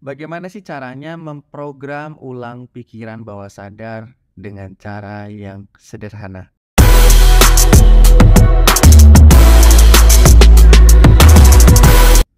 Bagaimana sih caranya memprogram ulang pikiran bawah sadar dengan cara yang sederhana?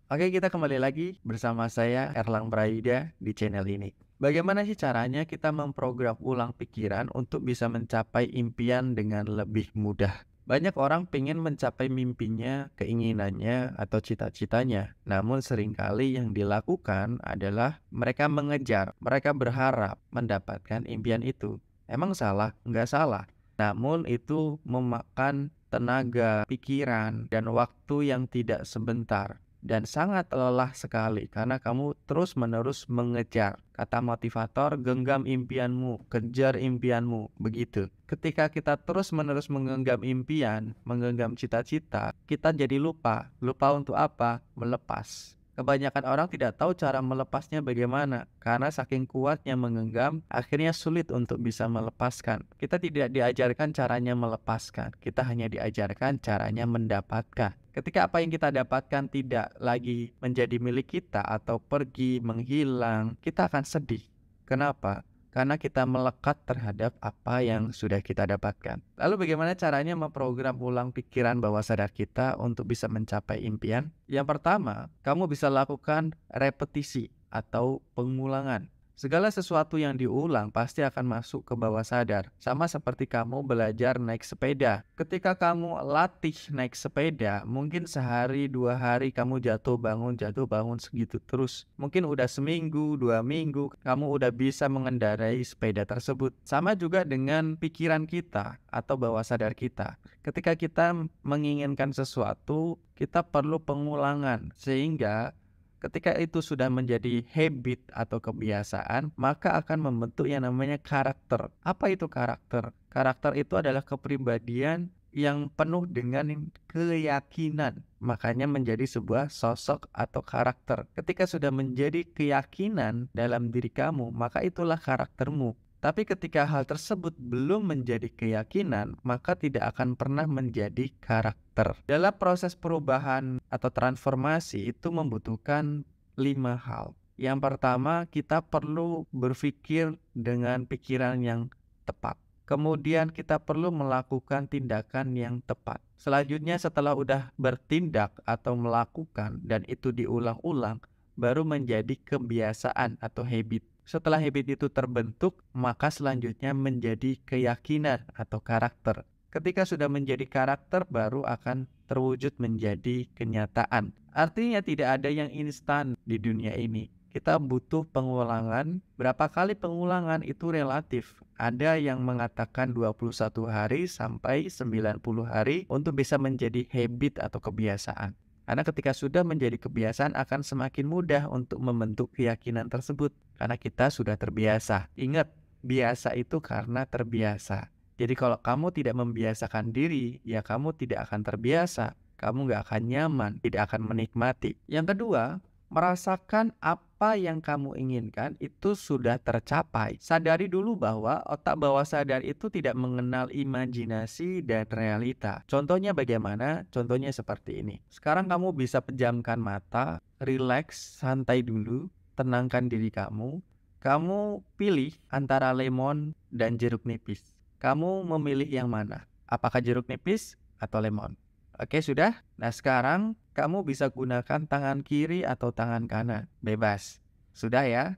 Oke, kita kembali lagi bersama saya Erlang Brayida di channel ini. Bagaimana sih caranya kita memprogram ulang pikiran untuk bisa mencapai impian dengan lebih mudah? Banyak orang ingin mencapai mimpinya, keinginannya, atau cita-citanya. Namun seringkali yang dilakukan adalah mereka mengejar, mereka berharap mendapatkan impian itu. Emang salah? Nggak salah. Namun itu memakan tenaga, pikiran, dan waktu yang tidak sebentar. Dan sangat lelah sekali karena kamu terus-menerus mengejar. Kata motivator, genggam impianmu, kejar impianmu, begitu. Ketika kita terus-menerus menggenggam impian, menggenggam cita-cita, kita jadi lupa. Lupa untuk apa? Melepas. Kebanyakan orang tidak tahu cara melepasnya bagaimana, karena saking kuatnya menggenggam, akhirnya sulit untuk bisa melepaskan. Kita tidak diajarkan caranya melepaskan, kita hanya diajarkan caranya mendapatkan. Ketika apa yang kita dapatkan tidak lagi menjadi milik kita atau pergi, menghilang, kita akan sedih. Kenapa? Karena kita melekat terhadap apa yang sudah kita dapatkan. Lalu bagaimana caranya memprogram ulang pikiran bawah sadar kita untuk bisa mencapai impian? Yang pertama, kamu bisa lakukan repetisi atau pengulangan. Segala sesuatu yang diulang pasti akan masuk ke bawah sadar. Sama seperti kamu belajar naik sepeda. Ketika kamu latih naik sepeda, mungkin sehari, 2 hari kamu jatuh bangun segitu terus. Mungkin udah seminggu, 2 minggu, kamu udah bisa mengendarai sepeda tersebut. Sama juga dengan pikiran kita atau bawah sadar kita. Ketika kita menginginkan sesuatu, kita perlu pengulangan. Sehingga ketika itu sudah menjadi habit atau kebiasaan, maka akan membentuk yang namanya karakter. Apa itu karakter? Karakter itu adalah kepribadian yang penuh dengan keyakinan. Makanya menjadi sebuah sosok atau karakter. Ketika sudah menjadi keyakinan dalam diri kamu, maka itulah karaktermu. Tapi ketika hal tersebut belum menjadi keyakinan, maka tidak akan pernah menjadi karakter. Dalam proses perubahan atau transformasi itu membutuhkan 5 hal. Yang pertama, kita perlu berpikir dengan pikiran yang tepat. Kemudian kita perlu melakukan tindakan yang tepat. Selanjutnya setelah udah bertindak atau melakukan dan itu diulang-ulang, baru menjadi kebiasaan atau habit. Setelah habit itu terbentuk, maka selanjutnya menjadi keyakinan atau karakter. Ketika sudah menjadi karakter, baru akan terwujud menjadi kenyataan. Artinya tidak ada yang instan di dunia ini. Kita butuh pengulangan. Berapa kali pengulangan itu relatif. Ada yang mengatakan 21 hari sampai 90 hari untuk bisa menjadi habit atau kebiasaan. Karena ketika sudah menjadi kebiasaan akan semakin mudah untuk membentuk keyakinan tersebut. Karena kita sudah terbiasa. Ingat, biasa itu karena terbiasa. Jadi kalau kamu tidak membiasakan diri, ya kamu tidak akan terbiasa. Kamu nggak akan nyaman, tidak akan menikmati. Yang kedua, merasakan apa yang kamu inginkan itu sudah tercapai. Sadari dulu bahwa otak bawah sadar itu tidak mengenal imajinasi dan realita. Contohnya bagaimana? Contohnya seperti ini. Sekarang kamu bisa pejamkan mata, rileks, santai dulu, tenangkan diri kamu. Kamu pilih antara lemon dan jeruk nipis. Kamu memilih yang mana? Apakah jeruk nipis atau lemon? Oke, sudah? Nah, sekarang kamu bisa gunakan tangan kiri atau tangan kanan, bebas. Sudah ya?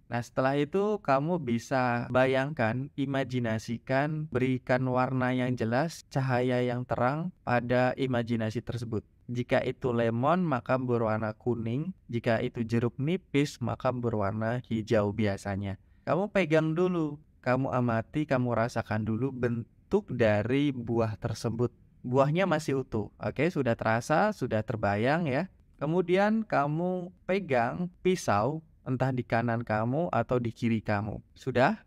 Nah, setelah itu kamu bisa bayangkan, imajinasikan, berikan warna yang jelas, cahaya yang terang pada imajinasi tersebut. Jika itu lemon, maka berwarna kuning. Jika itu jeruk nipis, maka berwarna hijau biasanya. Kamu pegang dulu, kamu amati, kamu rasakan dulu bentuk dari buah tersebut. Buahnya masih utuh. Oke, sudah terasa, sudah terbayang ya. Kemudian kamu pegang pisau, entah di kanan kamu atau di kiri kamu. Sudah?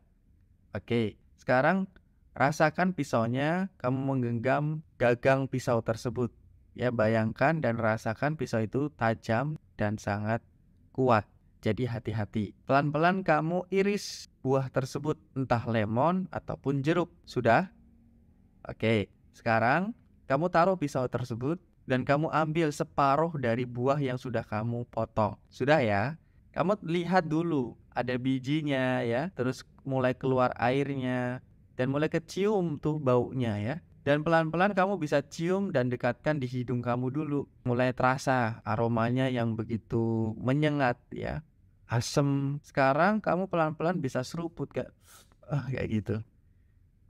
Oke, sekarang rasakan pisaunya, kamu menggenggam gagang pisau tersebut. Ya, bayangkan dan rasakan pisau itu tajam dan sangat kuat. Jadi hati-hati. Pelan-pelan kamu iris buah tersebut, entah lemon ataupun jeruk. Sudah? Oke, sekarang kamu taruh pisau tersebut dan kamu ambil separuh dari buah yang sudah kamu potong. Sudah ya? Kamu lihat dulu ada bijinya ya, terus mulai keluar airnya dan mulai kecium tuh baunya ya. Dan pelan-pelan kamu bisa cium dan dekatkan di hidung kamu dulu. Mulai terasa aromanya yang begitu menyengat ya. Asem. Sekarang kamu pelan-pelan bisa seruput kayak gitu.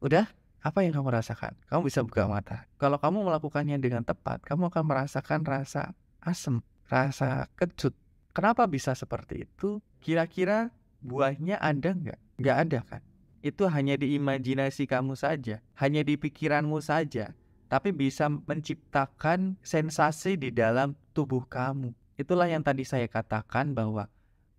Udah? Apa yang kamu rasakan? Kamu bisa buka mata. Kalau kamu melakukannya dengan tepat, kamu akan merasakan rasa asem, rasa kecut. Kenapa bisa seperti itu? Kira-kira buahnya ada nggak? Nggak ada kan? Itu hanya di imajinasi kamu saja, hanya di pikiranmu saja, tapi bisa menciptakan sensasi di dalam tubuh kamu. Itulah yang tadi saya katakan bahwa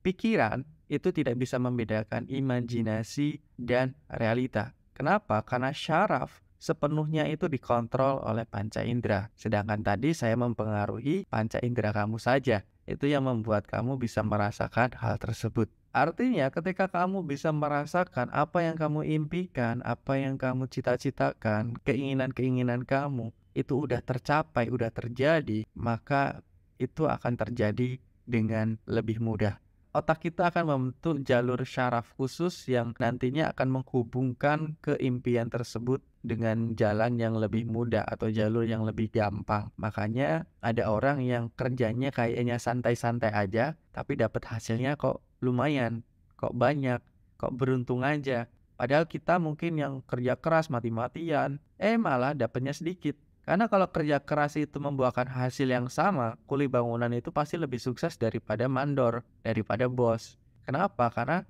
pikiran itu tidak bisa membedakan imajinasi dan realita. Kenapa? Karena syaraf sepenuhnya itu dikontrol oleh panca indera. Sedangkan tadi saya mempengaruhi panca indera kamu saja. Itu yang membuat kamu bisa merasakan hal tersebut. Artinya ketika kamu bisa merasakan apa yang kamu impikan, apa yang kamu cita-citakan, keinginan-keinginan kamu, itu udah tercapai, udah terjadi, maka itu akan terjadi dengan lebih mudah. Otak kita akan membentuk jalur syaraf khusus yang nantinya akan menghubungkan keimpian tersebut dengan jalan yang lebih mudah atau jalur yang lebih gampang. Makanya ada orang yang kerjanya kayaknya santai-santai aja, tapi dapat hasilnya kok lumayan, kok banyak, kok beruntung aja. Padahal kita mungkin yang kerja keras mati-matian, malah dapatnya sedikit. Karena kalau kerja keras itu membuahkan hasil yang sama, kuli bangunan itu pasti lebih sukses daripada mandor, daripada bos. Kenapa? Karena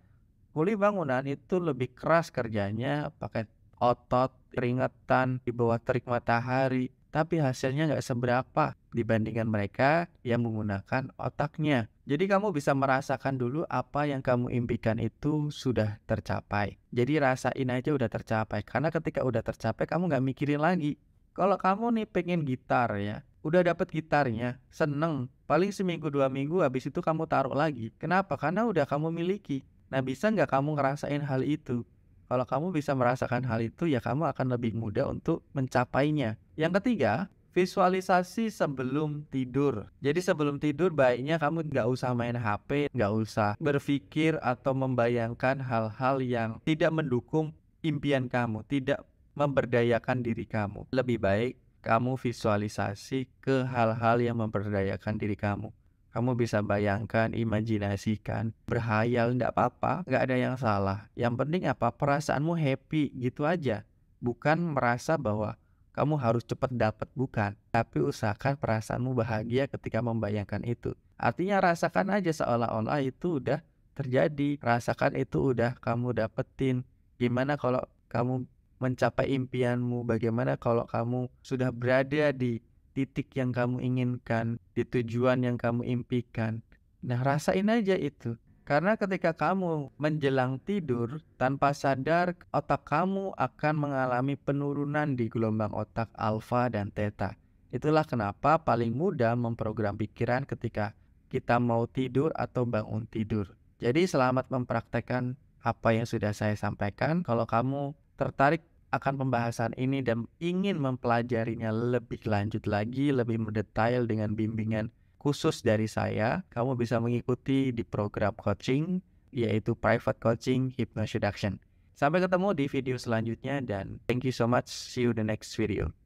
kuli bangunan itu lebih keras kerjanya, pakai otot, keringetan, di bawah terik matahari. Tapi hasilnya nggak seberapa dibandingkan mereka yang menggunakan otaknya. Jadi kamu bisa merasakan dulu apa yang kamu impikan itu sudah tercapai. Jadi rasain aja udah tercapai. Karena ketika udah tercapai kamu nggak mikirin lagi. Kalau kamu nih pengen gitar ya, udah dapet gitarnya, seneng. Paling seminggu 2 minggu habis itu kamu taruh lagi. Kenapa? Karena udah kamu miliki. Nah, bisa nggak kamu ngerasain hal itu? Kalau kamu bisa merasakan hal itu, ya kamu akan lebih mudah untuk mencapainya. Yang ketiga, visualisasi sebelum tidur. Jadi sebelum tidur baiknya kamu nggak usah main HP, nggak usah berpikir atau membayangkan hal-hal yang tidak mendukung impian kamu, tidak memberdayakan diri kamu. Lebih baik kamu visualisasi ke hal-hal yang memberdayakan diri kamu. Kamu bisa bayangkan, imajinasikan, berhayal, enggak apa-apa, enggak ada yang salah. Yang penting apa? Perasaanmu happy gitu aja. Bukan merasa bahwa kamu harus cepat dapat, bukan. Tapi usahakan perasaanmu bahagia ketika membayangkan itu. Artinya rasakan aja seolah-olah itu udah terjadi. Rasakan itu udah kamu dapetin. Gimana kalau kamu mencapai impianmu? Bagaimana kalau kamu sudah berada di titik yang kamu inginkan, di tujuan yang kamu impikan? Nah, rasain aja itu. Karena ketika kamu menjelang tidur, tanpa sadar otak kamu akan mengalami penurunan di gelombang otak alfa dan theta. Itulah kenapa paling mudah memprogram pikiran ketika kita mau tidur atau bangun tidur. Jadi selamat mempraktekkan apa yang sudah saya sampaikan. Kalau kamu tertarik akan pembahasan ini dan ingin mempelajarinya lebih lanjut lagi, lebih mendetail dengan bimbingan khusus dari saya, kamu bisa mengikuti di program coaching, yaitu Private Coaching Hypno Seduction. Sampai ketemu di video selanjutnya dan thank you so much. See you the next video.